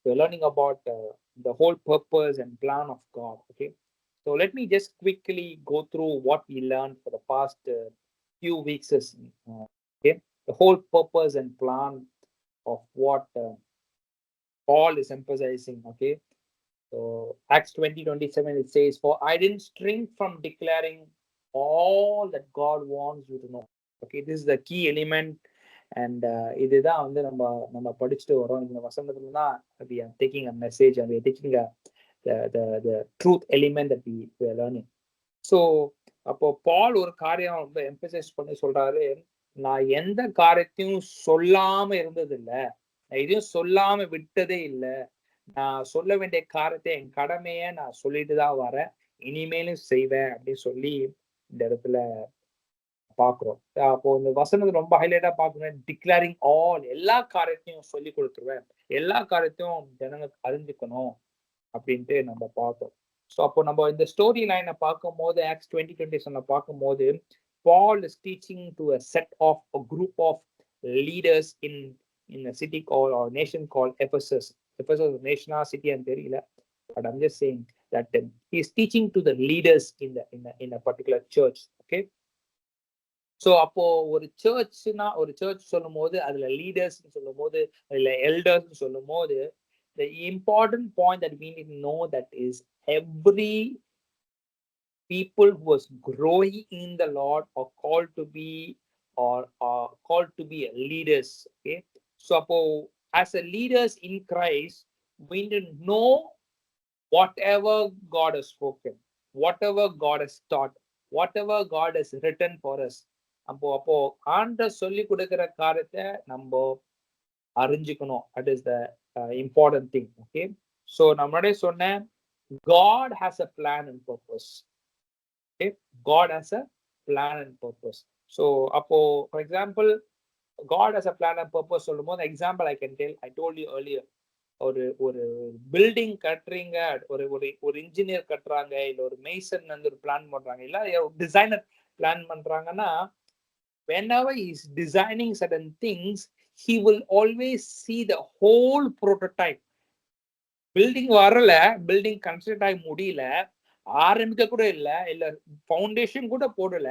we're learning about the whole purpose and plan of God. Okay, so let me just quickly go through what we learned for the past few weeks. Okay, the whole purpose and plan of what Paul is emphasizing. Okay, so Acts 20:27 it says, "For I didn't shrink from declaring all that God wants you to know." Okay, this is the key element, and இதுதான் வந்து நம்ம நம்ம படிச்சுட்டு வரோம். இந்த வசனத்துல தான் we are taking a message and we are taking the truth element that we are learning. So அப்போ பால் ஒரு காரியம் ரொம்ப எம்பசைஸ் பண்ணி சொல்றாரு, நான் எந்த காரியத்தையும் சொல்லாம இருந்தது இல்லை, நான் எதையும் சொல்லாம விட்டதே இல்லை, நான் சொல்ல வேண்டிய காரியத்தை என் கடமையை நான் சொல்லிட்டு தான் வரேன், இனிமேலும் செய்வேன் அப்படின்னு சொல்லி இந்த இடத்துல பாக்குறோம். அப்போ இந்த வசனத்தை ரொம்ப ஹைலைட்டா பாக்கணும். டிக்ளேரிங் ஆல், எல்லா காரியத்தையும் சொல்லி கொடுத்துருவேன், எல்லா காரியத்தையும் ஜனங்க அறிஞ்சுக்கணும் அப்படின்ட்டு நம்ம பார்த்தோம். ஸோ அப்போ நம்ம இந்த ஸ்டோரி லைனை பார்க்கும் போது ஆக்ஸ் 20:27 பார்க்கும்போது Paul is teaching to a set of a group of leaders in a city called or nation called Ephesus. Ephesus is nation or city and தெரியல, but I'm just saying that he is teaching to the leaders in a particular church. Okay, so அப்போ ஒரு search சொல்லும் போது அதுல leaders சொல்லும் போது அதுல elders சொல்லும் போது the important point that we need to know that is every people who was growing in the Lord are called to be or are called to be leaders. Okay, so as a leaders in Christ we need to know whatever God has spoken, whatever God has taught, whatever God has written for us. அப்போ ஆண்டவர் சொல்லி கொடுக்கிற காரியத்தை நம்ம அறிஞ்சுக்கணும். That is the important thing. Okay, so நம்மளே சொன்ன God has a plan and purpose. Okay, God has a plan and purpose. So அப்போ for example God has a plan and purpose சொல்லும் போது example I can tell, I told you earlier, ஒரு ஒரு building கட்டுறீங்க, ஒரு ஒரு engineer கட்டுறாங்க, இல்ல ஒரு மேசன் வந்து ஒரு பிளான் பண்றாங்க, இல்ல டிசைனர் பிளான் பண்றாங்கன்னா whenever he is designing certain things he will always see the whole prototype. Building வரல, பில்டிங் கன்ஸ்ட்ரக்ட் ஆகி முடியல, ஆரம்பிக்க கூட இல்ல ஃபவுண்டேஷன் கூட போடல,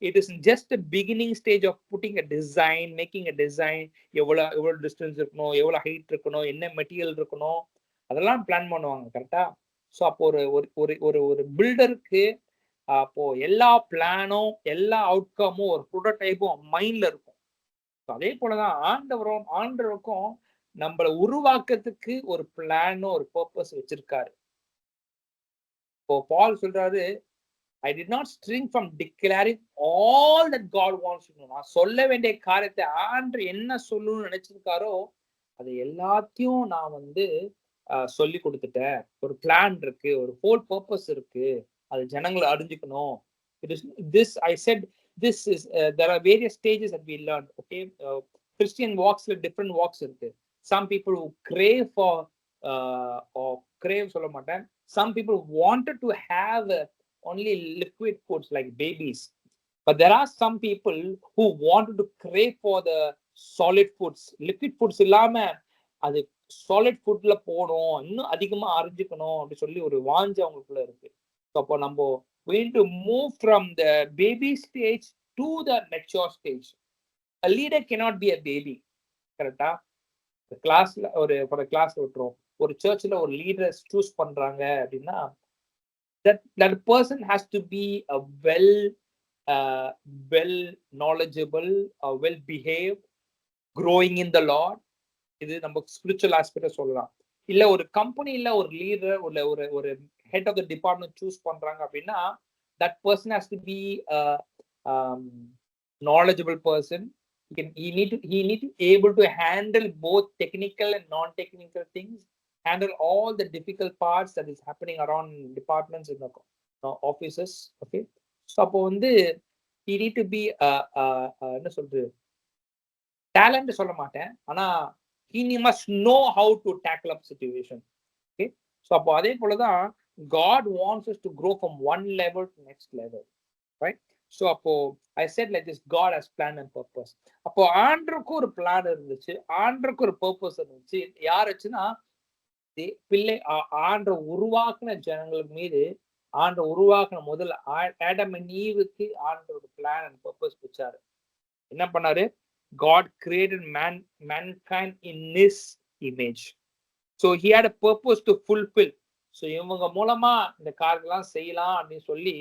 it is just a beginning stage of putting a design, making a design, எவ்வளவு டிஸ்டன்ஸ் இருக்கணும், எவ்வளவு ஹைட் இருக்கணும், என்ன மெட்டீரியல் இருக்கணும், அதெல்லாம் பிளான் பண்ணுவாங்க. கரெக்டா? ஸோ அப்போ ஒரு பில்டருக்கு அப்போ எல்லா பிளானும் எல்லா அவுட்கமும் ஒரு ப்ரோட்டோடைப்பும் மைண்ட்ல இருக்கும். அதே போலதான் ஆண்டவருக்கும் நம்மளை உருவாக்கத்துக்கு ஒரு பிளானும் ஒரு பர்பஸ் வச்சிருக்காரு. இப்போ பால் சொல்றாரு, I did not shrink from declaring all that God wants to know. நான் சொல்ல வேண்டிய காரியத்தை ஆண்டவர் என்ன சொல்லணும்னு நினைச்சிருக்காரோ அது எல்லாத்தையும் நான் வந்து சொல்லி கொடுத்துட்டேன். ஒரு பிளான் இருக்கு, ஒரு ஹோல் பர்பஸ் இருக்கு, அது ஜனங்களை அறிஞ்சுக்கணும். I said this is there are various stages that we learned. Okay, Christian walksல different walks இருக்கு. Some people who crave for or crave சொல்ல மாட்டேன், some people wanted to have only liquid foods like babies, but there are some people who wanted to crave for the solid foods. Liquid foods இல்லாம அது solid ஃபுட்ல போகணும், இன்னும் அதிகமா அறிஞ்சுக்கணும் அப்படி சொல்லி ஒரு வாஞ்சு அவங்களுக்குள்ள இருக்கு. அப்போ நம்ம we need to move from the baby stage to the mature stage. A leader cannot be a baby. கரெக்டா? கிளாஸ்ல ஒரு கிளாஸ்ல விட்டுரும், ஒரு சர்ச்ல ஒரு லீடரை சூஸ் பண்றாங்க அப்படின்னா that person has to be a well knowledgeable, well behaved, growing in the Lord. இது நம்ம ஸ்பிரிச்சுவல் ஆஸ்பெக்ட சொல்லலாம். இல்ல ஒரு கம்பெனில ஒரு லீடர் ஒரு head of the department choose பண்றாங்க அப்படின்னா that person has to be a knowledgeable person. He need to able to handle both technical and non-technical things, handle all the difficult parts that is happening around departments in the offices. Okay, so அப்போ வந்து he need to be என்ன சொல்றது, talent சொல்ல மாட்டேன், ஆனா he must know how to tackle up situation. Okay, so அப்போ அதே போலதான் God wants us to grow from one level to next level, right? So அப்போ I said like this, God has plan and purpose. அப்போ ஆண்டருக்கு ஒரு plan இருந்துச்சு, ஆண்டருக்கு ஒரு purpose இருந்துச்சு. யார் வச்சுன்னா பிள்ளை ஆண்ட உருவாக்குன ஜனங்கள் மீது ஆண்ட உருவாக்குன முதல்ல ஆடம் அண்ட் ஈவுக்கு ஆண்டோட பிளான் அண்ட் பர்பஸ் வச்சாரு. என்ன பண்ணாரு? God created mankind in his image. So he had a purpose to fulfill. So இவங்க மூலமா இந்த காரியெல்லாம் செய்யலாம் அப்படின்னு சொல்லி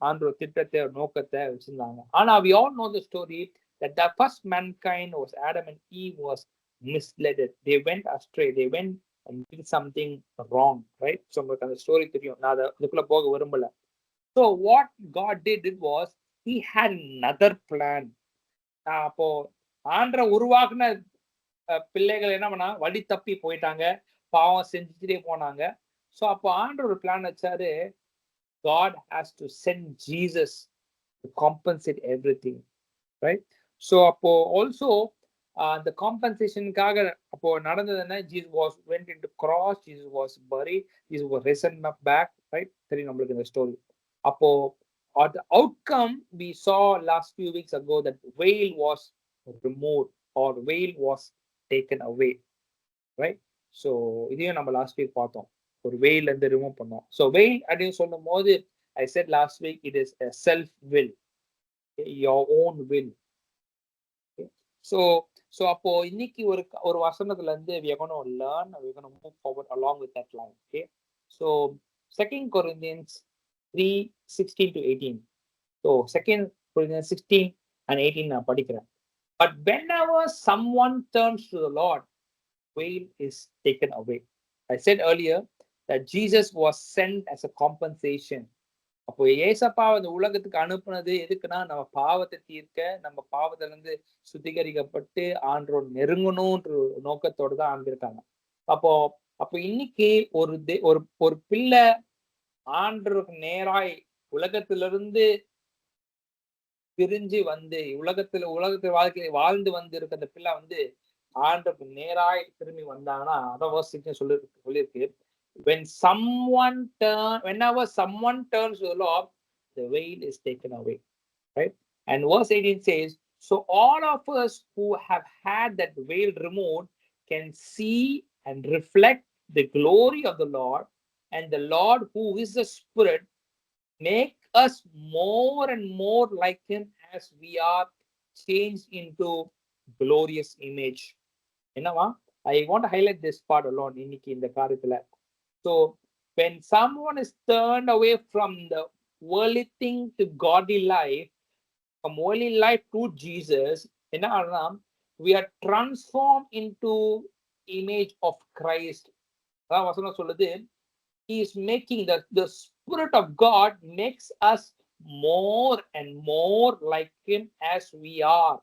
ஆண்டோட திட்டத்தை நோக்கத்தை வச்சிருந்தாங்க. ஆனா we all know the story that the first mankind was Adam and Eve was misled. They went astray. They went and did something wrong, right? So உங்களுக்கு அந்த ஸ்டோரி தெரியும். நான் அதுக்குள்ள போக விரும்பல. So what God did was he had another plan. அப்போ ஆண்ட உருவாக்குன பிள்ளைகள் என்ன பண்ணா வழி தப்பி போயிட்டாங்க, பாவம் செஞ்சுட்டே போனாங்க. ஸோ அப்போ ஆண்டவர் ஒரு பிளான் வச்சாரு. God has to send Jesus to compensate everything, right? So அப்போ also அந்த காம்பன்சேஷனுக்காக அப்போ நடந்தது என்ன? Jesus was went into cross, Jesus was buried, Jesus was risen back, right? தெரியும் நம்மளுக்கு இந்த ஸ்டோரி. அப்போ the outcome we saw last few weeks ago that veil was removed or veil was taken away, right? So இதையும் நம்ம last week பார்த்தோம். ஒரு வெயில் இருந்து ரிமூவ் பண்ணோம். ஸோ வெயில் அப்படின்னு சொல்லும் போது I said last week it is a self will, your own will. So அப்போ இன்னைக்கு ஒரு வசனத்துல இருந்து we are going to learn, we are going to move forward along with that line. Okay, so 2 Corinthians 3:16 to 18. So 2 Corinthians 16 and 18 நான் படிக்கிறேன். But whenever someone turns to the Lord, veil is taken away. I said earlier that Jesus was sent as a compensation. அப்போ ஏசப்பா இந்த உலகத்துக்கு அனுப்புனது எதுக்குன்னா நம்ம பாவத்தை தீர்க்க, நம்ம பாவத்துல இருந்து சுத்திகரிக்கப்பட்டு ஆண்டோட நெருங்கணும்ன்ற நோக்கத்தோடு தான் ஆண்டிருக்காங்க. அப்போ இன்னைக்கு ஒரு பிள்ளை ஆண்டருக்கு நேராய் உலகத்திலிருந்து பிரிஞ்சு வந்து உலகத்துல வாழ்க்கை வாழ்ந்து வந்து இருக்க அந்த பிள்ளை வந்து ஆண்டருக்கு நேராய் திரும்பி வந்தாங்கன்னா அதான் சொல்லியிருக்கு. Whenever someone turns to the Lord, the veil is taken away, right? And verse 18 says, so all of us who have had that veil removed can see and reflect the glory of the Lord, and the Lord who is the Spirit make us more and more like him as we are changed into glorious image. என்னவா? I want to highlight this part alone இன்னைக்கு இந்த காரியத்துல. So when someone is turned away from the worldly thing to godly life, from worldly life to Jesus, என்ன ஆகுதுன்னா we are transformed into image of Christ. அதான் வசனம் சொல்லுது, he is making the Spirit of God makes us more and more like him as we are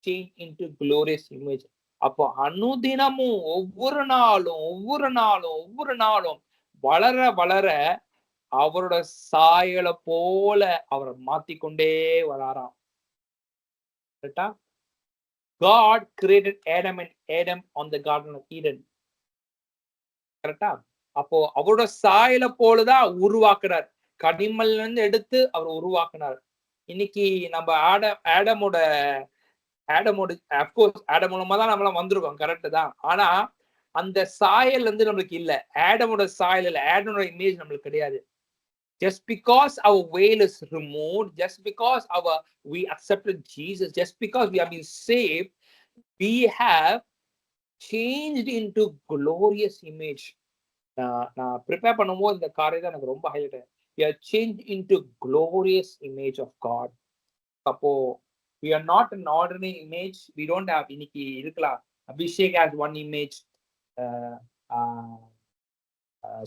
changed into glorious image. அப்போ அனுதினமும் ஒவ்வொரு நாளும் வளர வளர அவரோட சாயலை போல அவரை மாத்திக்கொண்டே வராராம். கரெக்டா? God created Adam on the Garden of Eden. கரெக்டா? அப்போ அவரோட சாயலை போலதான் உருவாக்குறார். கனிமல்ல இருந்து எடுத்து அவர் உருவாக்குனார். இன்னைக்கு நம்ம ஆடமோட அப்கோர்ஸ் ஆடம் மூலமா தான் நம்மளாம் வந்திருக்கோம், கரெக்ட் தான். ஆனா அந்த சாயல் வந்து நம்மளுக்கு இல்ல. ஆடமோட சாயல் இல்ல, ஆடமோட இமேஜ் நம்மளுக்கு கிடையாது. Just because our veil is removed, just because we accepted Jesus, just because we have been saved, we have changed into glorious image. நான் ப்ரிப்பேர் பண்ணும்போது இந்த காரியம் தான் எனக்கு ரொம்ப highlight. We are changed into glorious image of God. அப்போ we are not an ordinary image. We don't have இன்னைக்கு இருக்கலாம். Abhishek has one image,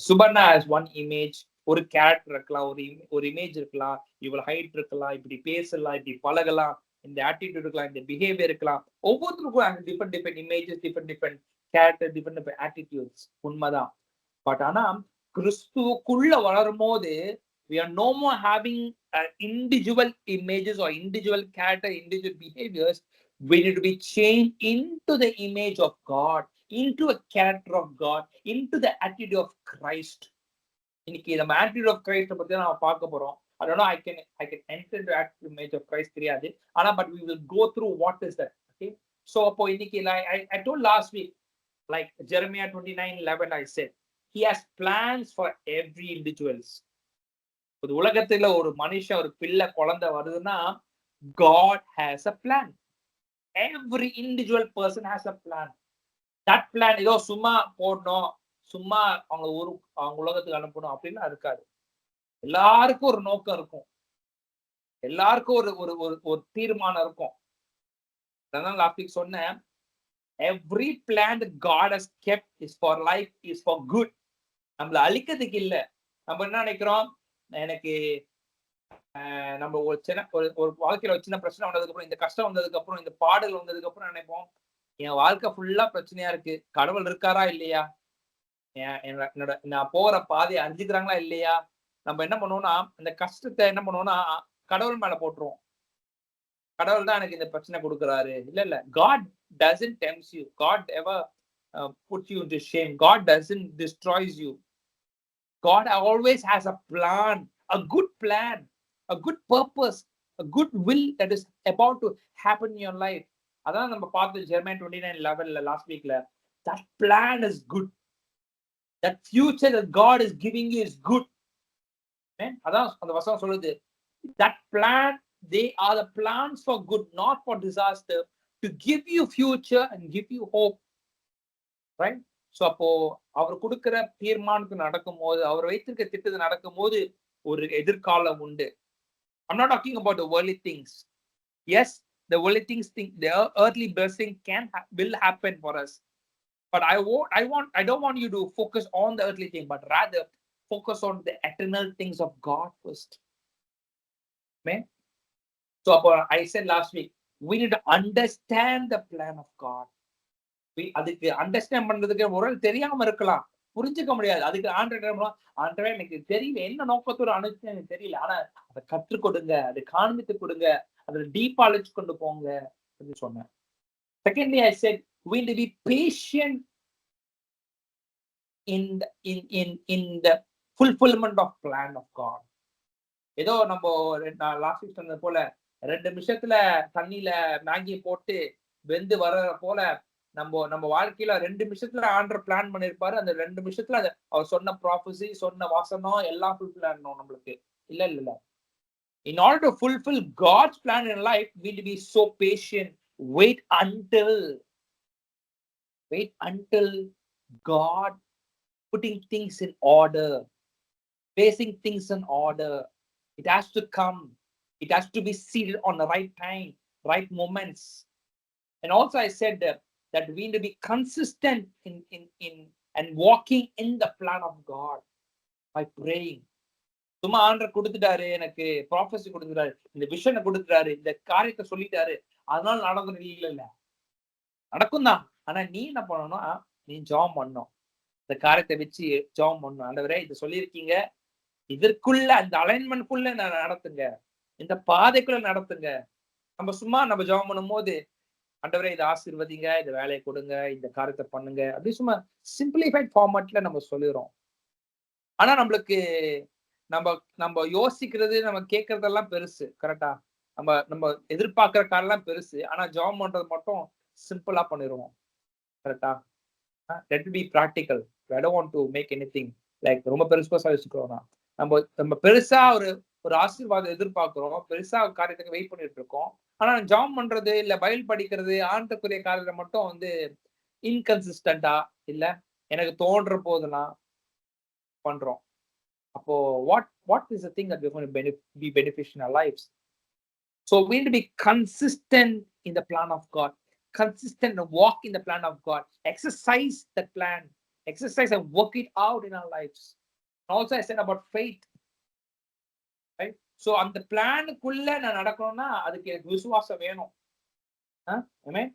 Subarna has one image. ஒரு கேரக்டர் இருக்கலாம், ஒரு இமேஜ் இருக்கலாம், இவ்வளவு ஹைட் இருக்கலாம், இப்படி பேசலாம், இப்படி பழகலாம், இந்த ஆட்டிடியூட் இருக்கலாம், இந்த பிஹேவியர் இருக்கலாம். ஒவ்வொருத்தருக்கும் different images, different character, different attitudes. உண்மைதான். பட் ஆனா கிறிஸ்துவுக்குள்ள வளரும் போது we are no more having individual images or individual character, individual behaviors. We need to be changed into the image of God, into a character of God, into the attitude of Christ. இன்னைக்கு நம்ம attitude of Christ பத்தி தான் நம்ம பார்க்க போறோம். I don't know, I can enter into attitude image of Christ தெரியாது. ஆனா but we will go through what is that. Okay, so அப்போ இன்னைக்கு I told last week Like Jeremiah 29:11, I said, He has plans for every individuals. ஒரு உலகத்துல ஒரு மனுஷன் ஒரு பிள்ளை குழந்தை வருதுன்னா God has a plan. Every individual person has a plan. That plan ஏதோ சும்மா போடணும், சும்மா அவங்க உலகத்துக்கு அனுப்பணும் அப்படின்னா இருக்காது. எல்லாருக்கும் ஒரு நோக்கம் இருக்கும், எல்லாருக்கும் ஒரு ஒரு ஒரு தீர்மானம் இருக்கும். அதான் லாஸ்ட் வீக் சொன்னேன், every plan that God has kept is for life, is for good. நம்மள அழிக்கிறதுக்கு இல்ல. நம்ம என்ன நினைக்கிறோம், எனக்கு நம்ம ஒரு சின்ன ஒரு வாழ்க்கையில ஒரு சின்ன பிரச்சனை வந்ததுக்கு அப்புறம், இந்த கஷ்டம் வந்ததுக்கு அப்புறம், இந்த பாடல் வந்ததுக்கு அப்புறம் நினைப்போம், என் வாழ்க்கை ஃபுல்லா பிரச்சனையா இருக்கு, கடவுள் இருக்காரா இல்லையா, என்னோட நான் போற பாதையை அறிஞ்சுக்கிறாங்களா இல்லையா. நம்ம என்ன பண்ணுவோம்னா அந்த கஷ்டத்தை என்ன பண்ணுவோம்னா கடவுள் மேல போட்டுருவோம். கடவுள் தான் எனக்கு இந்த பிரச்சனை கொடுக்குறாரு. இல்ல God doesn't tempt you. God ever puts you into shame. God doesn't destroys you. God always has a plan, a good plan, a good purpose, a good will that is about to happen in your life. அதான் நம்ம பார்த்து Jeremiah 29:11 last weekல, that plan is good. That future that God is giving you is good. அதான் அந்த வசனம் சொல்லுது, that plan, they are the plans for good, not for disaster, to give you future and give you hope. Right? So அப்போ அவர் கொடுக்கிற தீர்மானத்துக்கு நடக்கும்போது, அவர் வைத்திருக்க திட்டத்து நடக்கும்போது ஒரு எதிர்காலம் உண்டு. I'm not talking about the worldly things. Yes, the worldly things, the earthly blessing will happen for us. But I don't want you to focus on the earthly thing, but rather focus on the eternal things of God first. Amen. So I said last week, we need to understand the plan of God. அதுக்கு understand பண்றதுக்கு ஒரு தெரியாம இருக்கலாம், புரிஞ்சுக்க முடியாது. அதுக்கு ஆண்டவே எனக்கு தெரியல, என்ன நோக்கத்தோட அனுப்பிச்சு எனக்கு தெரியல, ஆனா அதை கற்றுக் கொடுங்க, அதை காண்பித்து கொடுங்க, அதுல டீப்பா அழைச்சு கொண்டு போங்க அப்படின்னு சொன்னேன். Secondly, I said we need to be patient in the fulfillment of plan of God. ஏதோ நம்ம லாஸ்ட் வீக் சொன்னது போல 2 நிமிஷத்துல தண்ணியில மேகி போட்டு வெந்து வர்ற போல நம்ம வாழ்க்கையில 2 நிமிஷத்துல ஆண்டர் பிளான் பண்ணிருப்பாரு. அந்த 2 நிமிஷத்துல அவர் சொன்ன ப்ராபசி, சொன்ன வசனம் எல்லாம் ஃபுல்ஃபில் ஆகணும் நம்மளுக்கு. இல்ல. In order to fulfill God's plan in life, we need to be so patient. Wait until God putting things in order, placing things in order. It has to come. It has to be seated on the right time, right moments. And also I said that we need to be consistent in and walking in the plan of God by praying. சும்மா ஆண்டர் கொடுத்துட்டாரு, எனக்கு prophecy கொடுத்துட்டாரு, இந்த விஷனை கொடுத்துட்டாரு, இந்த காரியத்தை சொல்லிட்டாரு, அதனால நடக்கும் இல்ல, நடக்கும் தான். ஆனா நீ என்ன பண்ணணும்னா, நீ ஜெபம் பண்ணணும், இந்த காரியத்தை வச்சு ஜெபம் பண்ணணும். ஆண்டவரே இதை சொல்லியிருக்கீங்க, இதற்குள்ள அந்த அலைன்மெண்ட்குள்ள நடத்துங்க, இந்த பாதைக்குள்ள நடத்துங்க. நம்ம ஜெபம் பண்ணும் போது, ஆண்டவரே இதை ஆசீர்வதிங்க, இந்த வேலையை கொடுங்க, இந்த காரியத்தை பண்ணுங்க, அப்படி சும்மா சிம்பிளிஃபைட் ஃபார்மேட்ல நம்ம சொல்லிடுறோம். ஆனா நம்மளுக்கு நம்ம யோசிக்கிறது, நம்ம கேட்கறதெல்லாம் பெருசு. கரெக்டா? நம்ம எதிர்பார்க்கிற காரெல்லாம் பெருசு. ஆனா ஜெபம் பண்றது மட்டும் சிம்பிளா பண்ணிடுவோம். கரெக்டா? Let be practical. I don't want to make anything like ரொம்ப பெருசா யோசிக்கிறோம். நம்ம பெருசா ஒரு ஆசீர்வாதம் எதிர்பார்க்கிறோம், பெருசா காரியத்துக்கு வெயிட் பண்ணிட்டு இருக்கோம். ஆனா ஜெபம் பண்றது இல்ல பைபிள் படிக்கிறது ஆண்டவருடைய காரியத்தை மட்டும் இன்கன்சிஸ்டண்டா இல்ல எனக்கு தோன்ற போதெல்லாம் பண்றோம். அப்போ what is the thing that we're going to be beneficial in our lives? So we need to be consistent in the plan of God, consistent and walk in the plan of God, exercise that plan, exercise and work it out in our lives. And also I said about faith, right? So அந்த பிளானுக்குள்ள நான் நடக்கணும்னா அதுக்கு எனக்கு விசுவாசம் வேணும். Amen.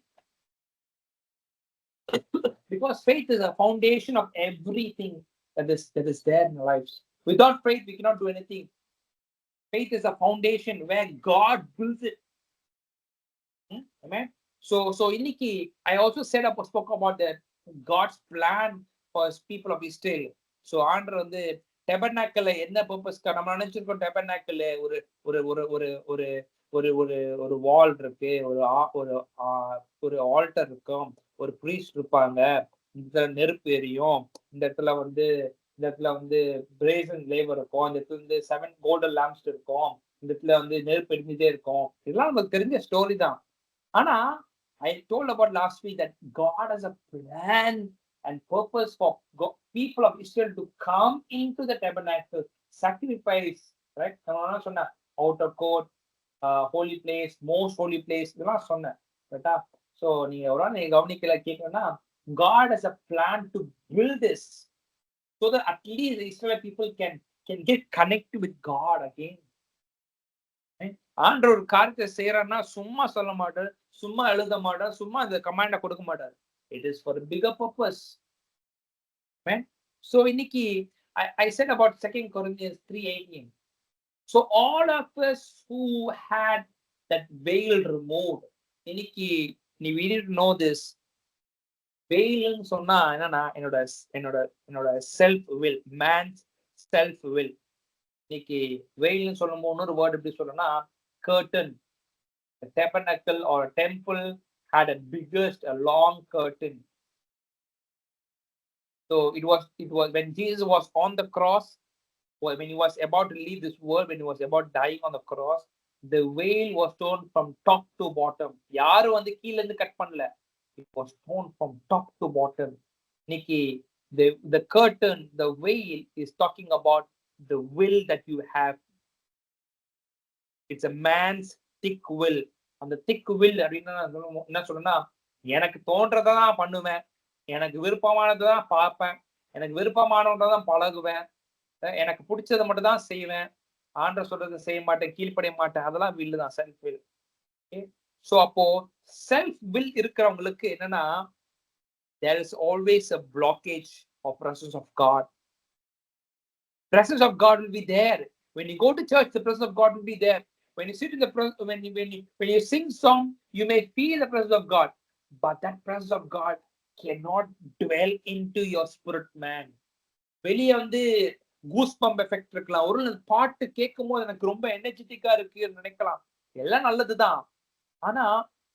Because faith is a foundation of everything that is there in our lives. Without faith, we cannot do anything. Faith is a foundation where God builds it. Amen. So இன்னைக்கு I also spoke about that God's plan for his people of Israel. So ஆண்டவர் டெபர்னாக்கல்ல என்ன பர்பஸ்க்கா நம்ம நினைச்சிருக்கோம், டெபர்னாக்கல்ல ஒரு ஒரு ஒரு ஒரு ஒரு ஒரு ஒரு ஒரு வால் இருக்கு, ஒரு ஆல்டர் இருக்கும், ஒரு பிரீஸ்ட் இருப்பாங்க, இந்த இடத்துல நெருப்பு எரியும், இந்த இடத்துல வந்து பிரேசன் லேவர் இருக்கும், இந்த இடத்துல வந்து 7 கோல்டன் லேம்ப்ஸ் இருக்கும், இந்த இடத்துல வந்து நெருப்பு எரிஞ்சுட்டே இருக்கும். இதெல்லாம் நமக்கு தெரிஞ்ச ஸ்டோரி தான். ஆனா I told about last week that God has a plan and purpose for people of Israel to come into the tabernacle, sacrifice, right? நான் சொன்னேன் outer court, holy place, most holy place, இதெல்லாம் சொன்னேன். ரைட்டா? So நீங்க கவனிக்கல கேட்கணும்னா, God has a plan to build this so that at least the Israeli people can get connected with God again. ஆண்டவர் ஒரு காரியத்தை செய்யறாருன்னா சும்மா சொல்ல மாட்டார், சும்மா எழுத மாட்டார், சும்மா அந்த கமாண்ட கொடுக்க மாட்டார். It is for bigger purpose. So இன்னைக்கு I said about 2 Corinthians 3:18. So all of us who had that veil removed, இன்னைக்கு we need to know this. வெயில்னு சொன்னா என்னன்னா என்னோட self will, man's self will. இன்னைக்கு வெயில்னு சொல்லும் போது இன்னொரு வேர்ட் எப்படி சொல்லணும்னா curtain. The tabernacle or a temple had a long curtain. So it was when Jesus was on the cross, when he was about to leave this world, when he was about dying on the cross, the veil was torn from top to bottom. யாரும் வந்து கீழ இருந்து cut பண்ணல. It was torn from top to bottom. Nikki, the curtain, the veil is talking about the will that you have. It's a man's thick will. அந்த திக் will அப்படின்னா என்ன சொல்லணும்னா, எனக்கு தோன்றதான் பண்ணுவேன், எனக்கு விருப்பமானதான் பார்ப்பேன், எனக்கு விருப்பமானதான் பழகுவேன், எனக்கு பிடிச்சதை மட்டும் தான் செய்வேன், ஆண்டவர் சொல்றதை செய்ய மாட்டேன், கீழ்ப்படைய மாட்டேன், அதெல்லாம் வில் தான், செல்ஃப் வில். ஸோ அப்போ செல்ஃப் வில் இருக்கிறவங்களுக்கு என்னன்னா, there is always a blockage of presence of God. Presence of God will be there. When you go to church, the presence of God will be there. When you sit in the when you sing song, you may feel the presence of God, but that presence of God cannot dwell into your spirit man. வெளியே வந்து goose pump effect இருக்கலாம், ஒரு பாட்டு கேட்கும் போது எனக்கு ரொம்ப எனர்ஜெட்டிக்கா இருக்கு நினைக்கலாம், எல்லாம் நல்லதுதான். ஆனா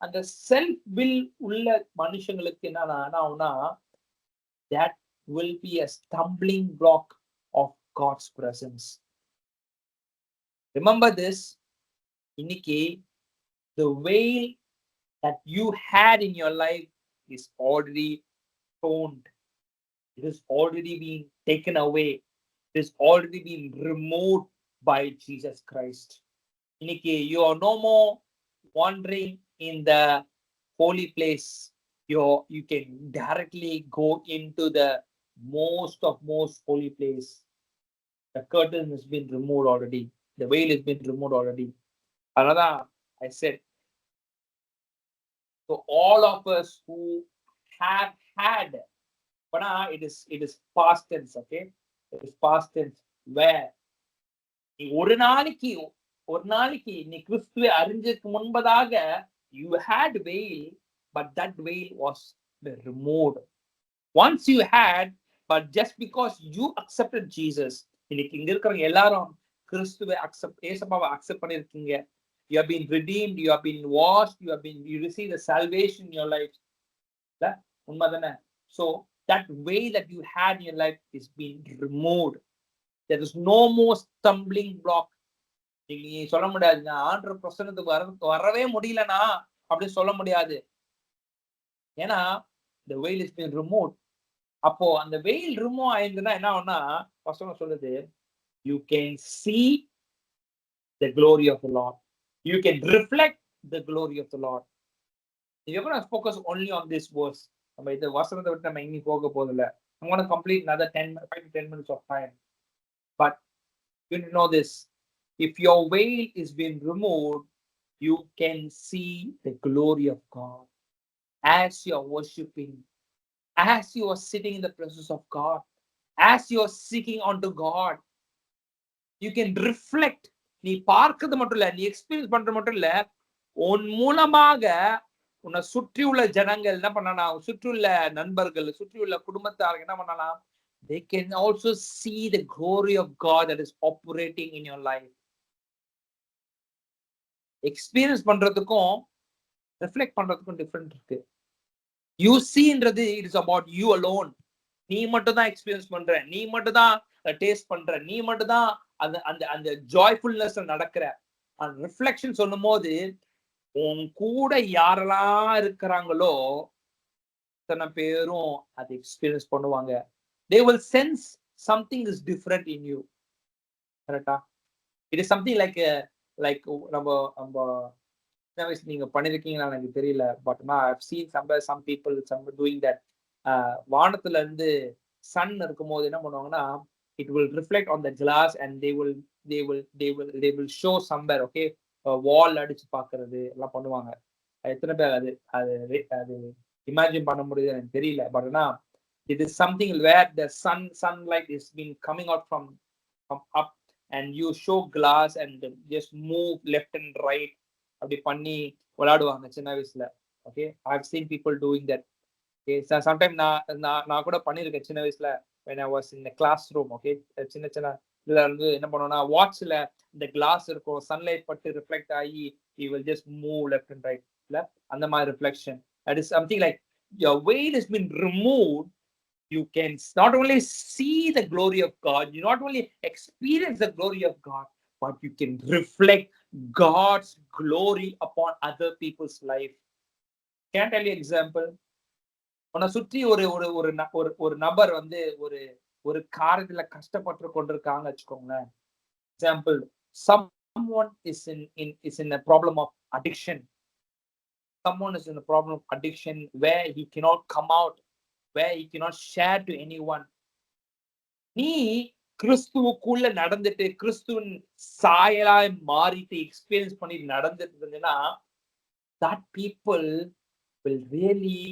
அந்த செல்ஃப் வில் உள்ள மனுஷங்களுக்கு என்னன்னா, that will be a stumbling block of God's presence. Remember this. இன்னைக்கு the veil that you had in your life is already torn. It is already been taken away. It is already been removed by Jesus Christ. இன்னைக்கு you are no more wandering in the holy place. You can directly go into the most holy place. The curtain has been removed already. The veil has been removed already. Another, I said, so all of us who have had, but it is past tense, okay? It is past tense. Where ஒரு நாளைக்கு நீ கிறிஸ்துவை அறிஞ்சதுக்கு முன்பதாக you had veil, but that veil was removed. Once you had, but just because you accepted Jesus, இன்னைக்கு இங்க இருக்கிறவங்க எல்லாரும் கிறிஸ்துவை ஏசப்பாவை அக்செப்ட் பண்ணிருக்கீங்க. You have been redeemed, you have been washed, you receive the salvation in your life. உண்மைதானே? So that veil that you had in your life is being removed. There is no more stumbling block. நீ சொல்ல முடியாது, ஆண்டவர் பிரசன்னத்துக்கு வரவே முடியலனா அப்படின்னு சொல்ல முடியாது. ஏன்னா the veil has been removed. அப்போ அந்த வெயில் ரிமூவ் ஆயிருந்ததுன்னா என்ன ஆகும்னா, வசனம் சொல்லுது, you can see the glory of the Lord. You can reflect the glory of the Lord. You're going to focus only on this verse. நம்ம இந்த வசனத்தை விட்டு நம்ம எங்கேயும் போக போதில்லை. I'm going to complete another 5 to 10 minutes of time. But you need to know this. If your veil is being removed, you can see the glory of God as you are worshiping, as you are sitting in the presence of God, as you are seeking unto God. You can reflect. நீ பார்க்கிறது மட்டும் இல்ல, நீ experience பண்றது மட்டும் இல்ல, உன் மூலமாக உன்னை சுற்றியுள்ள ஜனங்கள் என்ன பண்ணலாம், சுற்றியுள்ள நண்பர்கள், சுற்றியுள்ள குடும்பத்தார்கள் என்ன பண்ணலாம், they can also see the glory of God that is operating in your life. Experience பண்றதுக்கும் ரிஃப்ளெக்ட் பண்றதுக்கும் டிஃபரெண்ட் இருக்கு. யூ சீன்றது it is about you alone. நீ மட்டும் தான் எக்ஸ்பீரியன்ஸ் பண்ற, நீ மட்டும் தான் டேஸ்ட் பண்ற, நீ மட்டும் தான் அந்த அந்த அந்த ஜாய்ஃபுல்னஸ் நடக்கிற. அந்த ரிஃப்ளெக்ஷன் சொல்லும் போது உன் கூட யாரெல்லாம் இருக்கிறாங்களோ அத்தனை பேரும் அதை எக்ஸ்பீரியன்ஸ் பண்ணுவாங்க. they will sense something is different in you. கரெக்டா? it is something like like நம்ம நம்ம சின்ன வயசு நீங்க பண்ணிருக்கீங்களா எனக்கு தெரியல. பட் நான் I've seen some people doing that. வானத்துல இருந்து சன் இருக்கும்போது என்ன பண்ணுவாங்கன்னா, it will reflect on the glass and they will show somewhere. Okay, வால் அடிச்சு பாக்குறது எல்லாம் பண்ணுவாங்க. எத்தனை பேர் அது அது அது இமேஜின் பண்ண முடியுது எனக்கு தெரியல. பட் ஆனா it is something where the sunlight is been coming out from up and you show glass and just move left and right. அப்படி பண்ணி விளையாடுவாங்க சின்ன வயசுல. Okay, I've seen people doing that. Okay, sometime நான் கூட பண்ணியிருக்கேன் சின்ன வயசுல when I was in the classroom. Okay, சின்ன சின்ன இதுல வந்து என்ன பண்ணுவோம்னா, வாட்ச்ல இந்த கிளாஸ் இருக்கும், சன்லைட் பட்டு ரிஃப்ளெக்ட் ஆகி you will just move left and right. அந்த மாதிரி reflection. That is something like your weight has been removed. You can not only see the glory of God, you not only experience the glory of God, but you can reflect God's glory upon other people's life. Can I tell you example? உன்னை சுற்றி ஒரு ஒரு ஒரு ஒரு நபர் வந்து ஒரு ஒரு காரியத்துல கஷ்டப்பட்டு கொண்டிருக்காங்க வச்சுக்கோங்களேன். Example, someone is in a problem of addiction. Someone is in a problem of addiction where he cannot come out, where he cannot share to anyone. நீ கிறிஸ்துவுக்குள்ள நடந்துட்டு கிறிஸ்துவின் சாயலாய் மாறிட்டு எக்ஸ்பீரியன்ஸ் பண்ணி நடந்துட்டு இருந்தீங்கன்னா, that people will really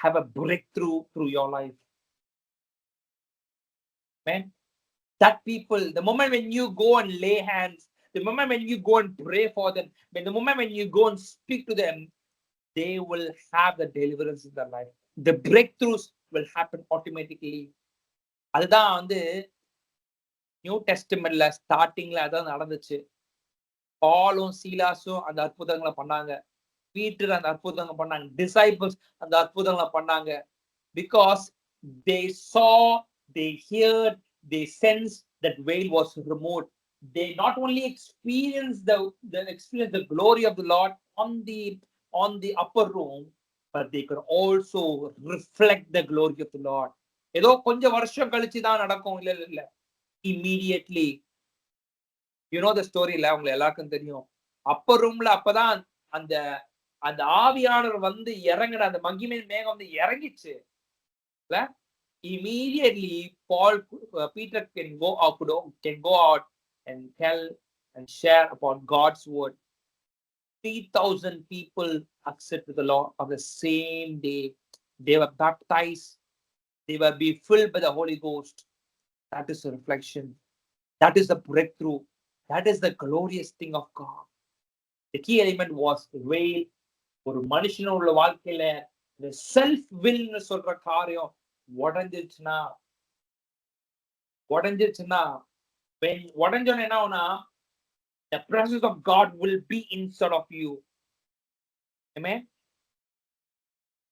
have a breakthrough through your life. Man, that people, the moment when you go and lay hands, the moment when you go and pray for them, the moment when you go and speak to them, they will have the deliverance in their life. The breakthroughs will happen automatically. அதுதான் வந்து new டெஸ்டமெண்ட்ல ஸ்டார்டிங்ல அதான் நடந்துச்சு. பாலும் சீலாஸும் அந்த அற்புதங்களை பண்ணாங்க. Peter அந்த அற்புதங்களை பண்ணாங்க. டிசைபிள்ஸ் அந்த அற்புதங்களை பண்ணாங்க. Because they saw, they heard, they sensed that veil was removed. They not only experienced the glory of the Lord on the upper room, but they could also reflect the glory of the Lord. ஏதோ கொஞ்சம் வருஷம் கழிச்சு தான் நடக்கும், இல்ல இல்ல, immediately. You know த ஸ்டோரியில உங்களுக்கு எல்லாருக்கும் தெரியும். அப்பர் ரூம்ல அப்பதான் அந்த அந்த ஆவியானவர் வந்து இறங்கின அந்த மகிமை மேகம் வந்து இறங்கிச்சு. Immediately Peter can go out and tell and share about God's word. 3,000 people accepted the Lord on the same day. They were baptized. They were be filled by the Holy Ghost. That is a reflection. That is the breakthrough. That is the glorious thing of God. The key element was veil. ஒரு மனுஷனோட வாழ்க்கையில இந்த self வில்னு சொல்ற காரியம் உடஞ்சிருச்சுன்னா உடஞ்சோன்னு என்ன ஆகும்னா, the presence of God will be inside of you. Amen.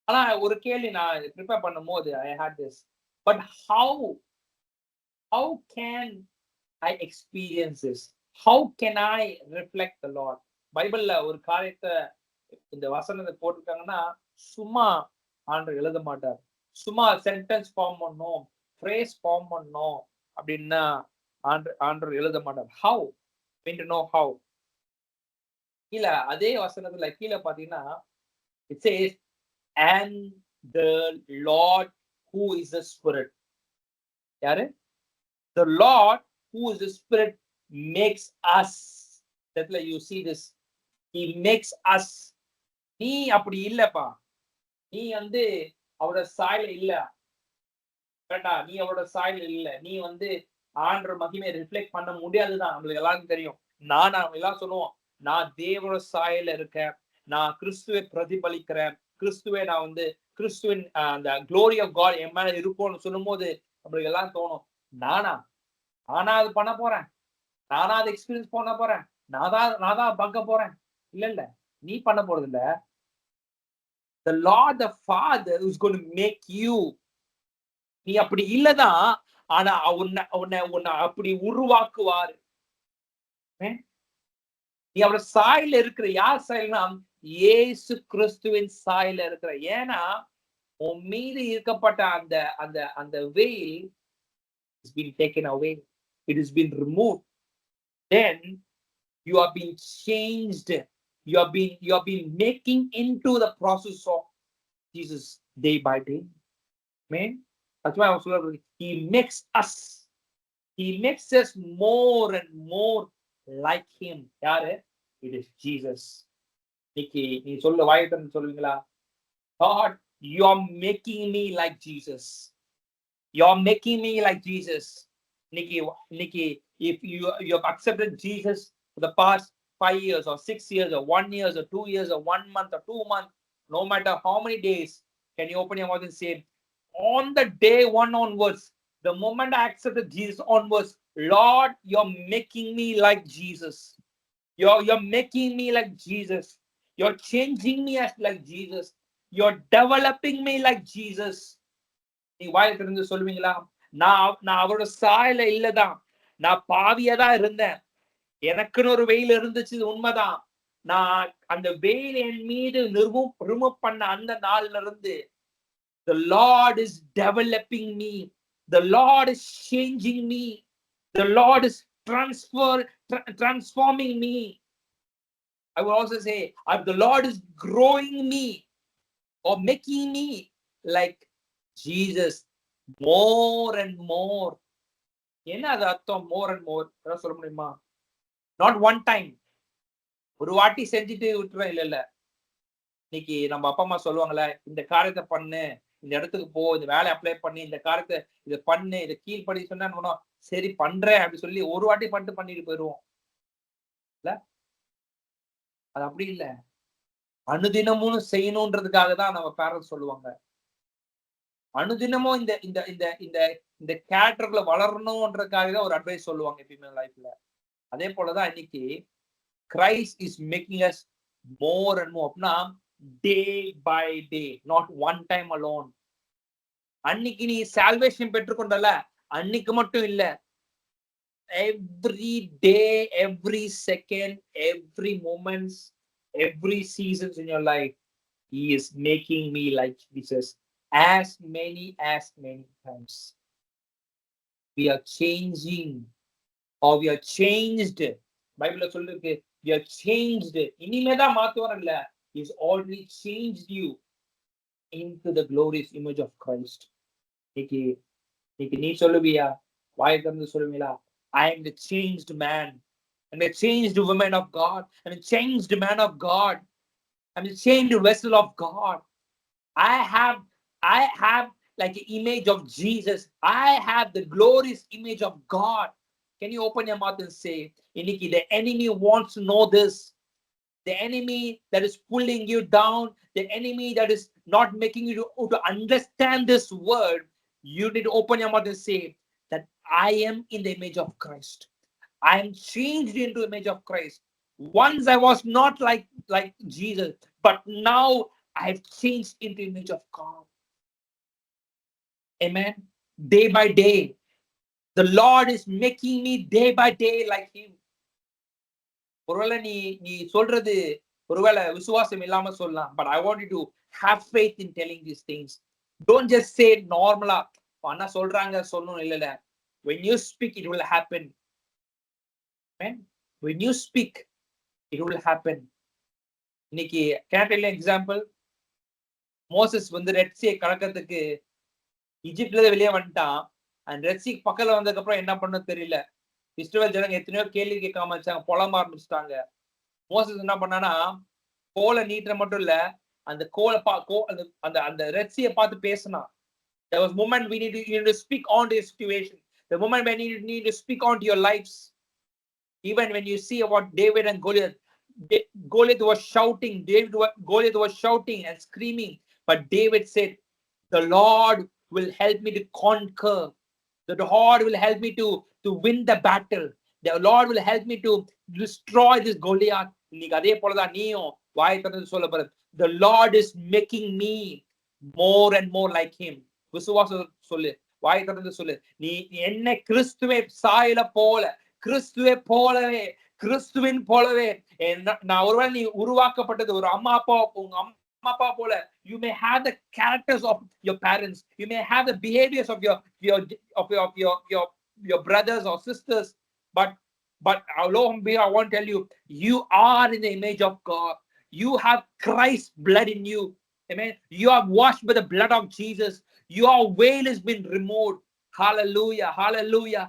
ஆனா ஒரு கேள்வி நான் ப்ரிப்பேர் பண்ணும்போது I had this, but how can I experience this? How can I reflect the Lord? பைபிள்ல ஒரு காரியத்தை இந்த வசனத்தை போட்டிருக்காங்கன்னா, சும்மா ஆண்டவர் எழுத மாட்டார். சும்மா சென்டென்ஸ் ஃபார்ம் பண்ணணும், ஃப்ரேஸ் ஃபார்ம் பண்ணணும் அப்படின்னா ஆண்டவர் எழுத மாட்டார். How mean to know how. கீழ அதே வசனத்துல கீழே பாத்தீங்கன்னா, it says and the Lord who is the Spirit. யாரு? The Lord who is the Spirit makes us. That's you see this. He makes us. நீ அப்படி இல்லப்பா, நீ வந்து அவரோட சாயல இல்ல. கரெக்டா? நீ அவரோட சாயல இல்ல. நீ வந்து ஆண்டவர் மகிமையை ரிஃப்ளெக்ட் பண்ண முடியாதுதான். நம்மளுக்கு எல்லாருக்கும் தெரியும். நான் எல்லாம் சொல்லுவோம், நான் தேவனோட சாயல இருக்கேன், நான் கிறிஸ்துவை பிரதிபலிக்கிறேன், கிறிஸ்துவை நான் வந்து கிறிஸ்துவின் அந்த க்ளோரி ஆஃப் காட் என் மேல இருக்கும்னு சொல்லும் போது நம்மளுக்கு எல்லாம் தோணும், நானா அது பண்ண போறேன், நானா அதை எக்ஸ்பீரியன்ஸ் பண்ண போறேன், நான் தான் பார்க்க போறேன். இல்ல நீ பண்ண போறது இல்ல. The Lord the Father is going to make you. நீ அப்படி இல்லதான், ஆனா உன்னை அப்படி உருவாக்குவாரு. நீ அவரோட சாயல இருக்கிற. யார் சாயல்னா இயேசு கிறிஸ்துவின் சாயல இருக்கிற. ஏன்னா உன் மீது இருக்கப்பட்ட அந்த அந்த அந்த veil has been taken away. It has been removed. Then you are being changed. You are being making into the process of Jesus day by day. Amen. That's why I was saying he makes us. He makes us more and more like him. யாரு? It is Jesus. இன்னைக்கு நீ சொல்ல வாயிட்டு சொல்லுவீங்களா? God, you are making me like Jesus. You are making me like Jesus. Nikki, if you have accepted Jesus for the past 5 years or 6 years or 1 year or 2 years or 1 month or 2 months, no matter how many days, can you open your mouth and say, on the day 1 onwards, the moment I accepted Jesus onwards, Lord, you're making me like Jesus. You're making me like Jesus. You're changing me as like Jesus. You're developing me like Jesus. நீ வாயை திறந்து சொல்லுவீங்களா? நான் அவரோட சாயல இல்லதான், நான் பாவியதான் இருந்தேன். எனக்குன்னு ஒரு வெயில் இருந்துச்சு, உண்மைதான். நான் அந்த வெயில் என் மீது ரிமூவ் பண்ண அந்த நாள்ல இருந்து the Lord is developing me. The Lord is changing me. The Lord is transforming me. I will also say, the Lord is growing me or making me like Jesus more and more. என்ன அது அர்த்தம்? more and more சொல்ல முடியுமா? not one time. ஒரு வாட்டி செஞ்சுட்டு விட்டுறேன். இல்ல இன்னைக்கு நம்ம அப்பா அம்மா சொல்லுவாங்கல்ல, இந்த காரியத்தை பண்ணு, இந்த இடத்துக்கு போ, இந்த வேலை அப்ளை பண்ணி, இந்த காரியத்தை இதை பண்ணு, இதை கீழ்படி சொன்னா சரி பண்றேன் அப்படி சொல்லி ஒரு வாட்டி பண்ணிட்டு போயிடுவோம். இல்ல அது அப்படி இல்ல. அனுதினமும் செய்யணும்ன்றதுக்காக தான் நம்ம பேரண்ட்ஸ் சொல்லுவாங்க. அனுதினமும் இந்த இந்த இந்த இந்த இந்த கேரக்டர்ல வளரணும்ன்றதுக்காக தான் ஒரு அட்வைஸ் சொல்லுவாங்க எப்பயுமே லைஃப்ல. அதே போலதான் இன்னைக்கு Christ is making us more and more. அப்படின்னா day by day, not one time alone. அன்னைக்கு நீ சால்வேஷன் பெற்றுக்கொண்டல, அன்னைக்கு மட்டும் இல்ல, every day, every second, every moment, every season in your life, he is making me like Jesus. As many times we are changing or we are changed. பைபிள்ல சொல்லிருக்கு, we are changed. இனிமேதான் மாத்துவார் இல்ல, he's already changed you into the glorious image of Christ. இன்னைக்கு நீ சொல்லுவியா? வாயை திறந்து சொல்லுவீங்களா? I am the changed man. I'm a changed woman of God. I'm a changed man of God. I'm a changed vessel of God. I have like an image of Jesus. I have the glorious image of God. Can you open your mouth and say, Iniki, the enemy wants to know this. The enemy that is pulling you down, the enemy that is not making you to understand this word, you need to open your mouth and say that I am in the image of Christ. I am changed into the image of Christ. Once I was not like Jesus, but now I have changed into the image of God. Amen. Day by day, the Lord is making me day by day like him. ஒருவேளை நீ சொல்றது ஒருவேளை விசுவாசம் இல்லாம சொல்லலாம், but I want you to have faith in telling these things. Don't just say it normally. அண்ணா சொல்றாங்க சொல்லணும் இல்ல. When you speak, it will happen. Amen. When you speak, it will happen. இன்னைக்கு கேட்டல எக்ஸாம்பிள், மோசஸ் வந்து red சீயை கடக்கிறதுக்கு ஈஜிப்ட்ல வெளியே வந்துட்டான். அந்த red சீ பக்கத்துல வந்ததுக்கு அப்புறம் என்ன பண்ண தெரியல. இஸ்ரவேல் ஜனங்க எத்தனையோ கேள்வி கேட்காம வச்சாங்க, புலம்ப ஆரம்பிச்சுட்டாங்க. மோசஸ் என்ன பண்ணானா, கோலை நீட்டுற மட்டும் இல்ல, அந்த கோலை அந்த ரெட் சீயை பார்த்து பேசினான். There was moment you need to speak on the situation. The moment when you need to speak on to your lives. Even when you see about David and Goliath, Goliath was shouting, Goliath was shouting and screaming, but David said, the Lord will help me to conquer. The Lord will help me to win the battle. The Lord will help me to destroy this Goliath. இன்னைக்கு அதே போலதான் நீயும் வாய் திறந்து சொல்ல பாரு, the Lord is making me more and more like him. விசுவாசம் சொல்லு, வாய் திறந்து சொல்லு, நீ என்னை கிறிஸ்துவை சாயல போல, கிறிஸ்துவை போலவே, கிறிஸ்துவின் போலவே. நான் ஒருவேளை நீ உருவாக்கப்பட்டது ஒரு அம்மா அப்பா, உங்க அம்மா அப்பா போல, you may have the characters of your parents, you may have the behaviors of your brothers or sisters, but lo and behold, I want to tell you, you are in the image of God. You have Christ's blood in you. Amen. You are washed by the blood of Jesus. Your veil has been removed. Hallelujah. Hallelujah.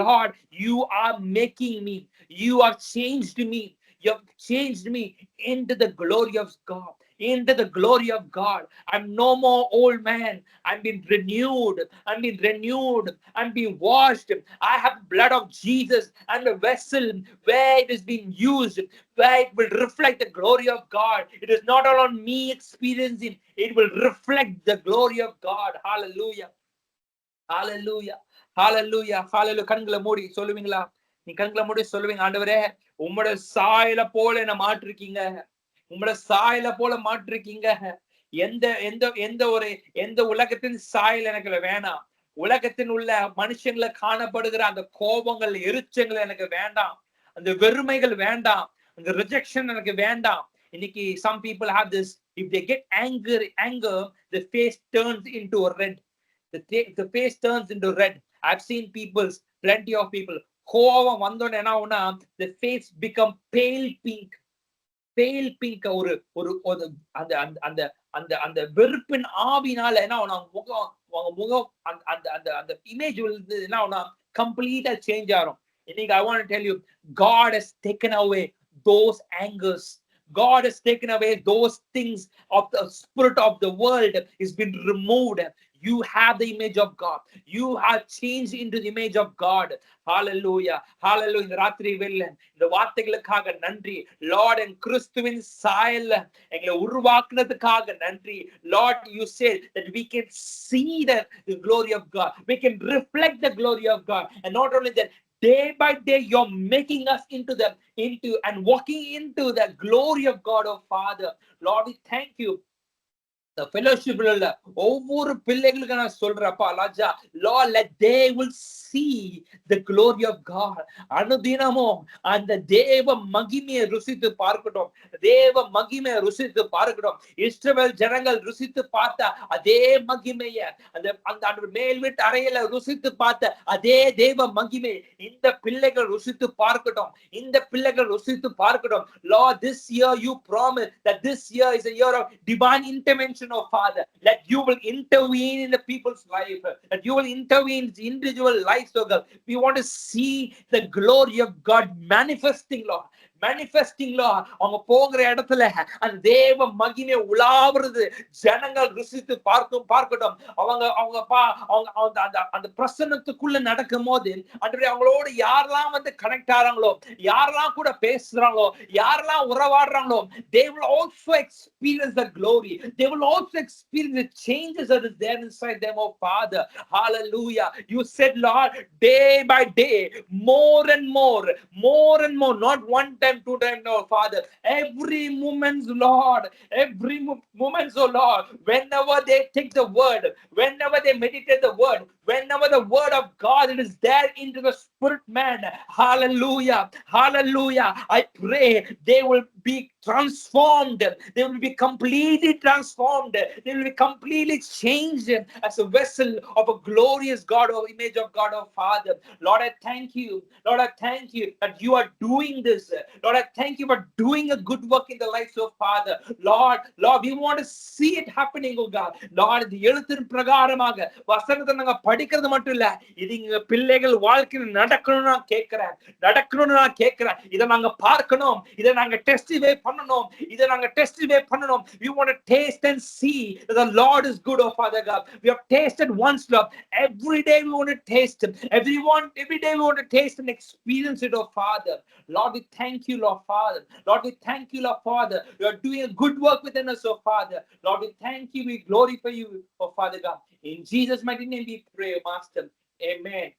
Lord, you are making me. You have changed me. You have changed me into the glory of God. Into the glory of God. I'm no more old man. I'm being renewed. I'm being renewed. I'm being washed. I have the blood of Jesus and the vessel where it is being used, where it will reflect the glory of God. It is not all on me experiencing. It will reflect the glory of God. Hallelujah. Hallelujah. Hallelujah. Hallelujah. கண்களை மூடி சொல்லுவீங்களா? நீ கண்களை மூடி சொல்லுவீங்க, ஆண்டவரே உம்மோட சாயல போல என்ன மாற்றிருக்கீங்க, உங்களோட சாயல போல மாற்றிருக்கீங்க. எந்த எந்த எந்த ஒரு எந்த உலகத்தின் சாயல் எனக்கு வேணாம். உலகத்தின் உள்ள மனுஷங்களை காணப்படுகிற அந்த கோபங்கள், எரிச்சங்கள் எனக்கு வேண்டாம். அந்த வெறுமைகள் வேண்டாம். அந்த ரிஜெக்ஷன் எனக்கு வேண்டாம். இன்னைக்கு some people have this, if they get anger, the face turns into a red. The face turns into red. I've seen plenty of people, கோபம் வந்தோன்னு என்ன ஆகும்னா, the face become pale pink. பேல் பிங்க். ஒரு ஒரு அந்த அந்த அந்த அந்த வெறுப்பின் ஆவினால என்ன ஆகும், முகம் முகம் அந்த அந்த அந்த இமேஜ் வந்து என்ன ஆகும்னா கம்ப்ளீட்டா சேஞ்ச் ஆகும். இன்னைக்கு I want to tell you, God has taken away those angers. God has taken away those things of the spirit of the world. It's been removed. You have the image of God. You have changed into the image of God. Hallelujah. Hallelujah. இந்த ராத்திரி வேளையில இந்த வார்த்தைகளுக்காக நன்றி. Lord, and கிறிஸ்துவின் சாயல்ல எங்களை உருவாக்குனதுக்காக நன்றி. Lord, you said that we can see the glory of God. We can reflect the glory of God. And not only that, day by day you're making us into and walking into the glory of God, oh Father. Lord, we thank you. The fellowship உள்ள ஒவ்வொரு பிள்ளைகளுக்கு நான் சொல்றப்பா ராஜா, Lord, let they will see the glory of God. அனுதினமும் அந்த தேவ மகிமையை ருசித்து பார்க்கட்டும். தேவ மகிமையை ருசித்து பார்க்கட்டும். இஸ்ரவேல் ஜனங்கள் ருசித்து பார்த்த அதே மகிமையை, அந்த அந்த மேல் வீட்டு அறையில ருசித்து பார்த்த அதே தேவ மகிமை இந்த பிள்ளைகள் ருசித்து பார்க்கட்டும். இந்த பிள்ளைகள் ருசித்து பார்க்கட்டும். Lord, this year you promise that this year is a year of divine intervention, oh Father, that you will intervene in the people's life, that you will intervene in individual lives, oh God. We want to see the glory of God manifesting, Lord. அவங்க போகிற இடத்துல அந்த தேவ மகிமை உலாவுறது ஜனங்கள் ருசித்து பார்க்கட்டும். அந்த பிரசன்னத்துக்குள்ள நடக்கும் போது அவங்களோட யாரெல்லாம் வந்து கனெக்ட் ஆறாங்களோ, யாரெல்லாம் கூட பேசுறாங்களோ, யாரெல்லாம் உறவாடுறாங்களோ, they will also experience the glory. They will also experience the changes that is there inside them, oh Father. Hallelujah. You said, Lord, day by day, more and more, not one time, 2 times, no Father. Every moment, Lord, oh Lord, whenever they take the word, whenever they meditate the word, whenever the word of God it is there into the spirit man. Hallelujah. Hallelujah. I pray they will be transformed. They will be completely transformed. They will be completely changed as a vessel of a glorious God, or image of God, or Father. Lord, I thank you. Lord, I thank you that you are doing this. Lord, I thank you for doing a good work in the lives of Father. Lord, we want to see it happening, oh God. Lord, இந்த எழுத்தின் பிரகாரமாக வசனத்தை நாங்க படிக்கிறது மட்டும் இல்ல, இது எங்க பிள்ளைகள் வாழ்க்கையில் நடக்கணும்னு நான் கேட்கிறேன். இதை நாங்க பார்க்கணும், இதை நாங்க டெஸ்டிஃபை பண்ணணும். We want to taste and see that the Lord is good, oh Father God. We have tasted once, Lord. Every day we want to taste Him. Every day we want to taste and experience it, oh Father. Lord, we thank you, Lord Father. Lord, we thank you, Lord Father. You are doing a good work within us, oh Father. Lord, we thank you. We glorify you, oh Father God. In Jesus' mighty name we pray, Master. Amen.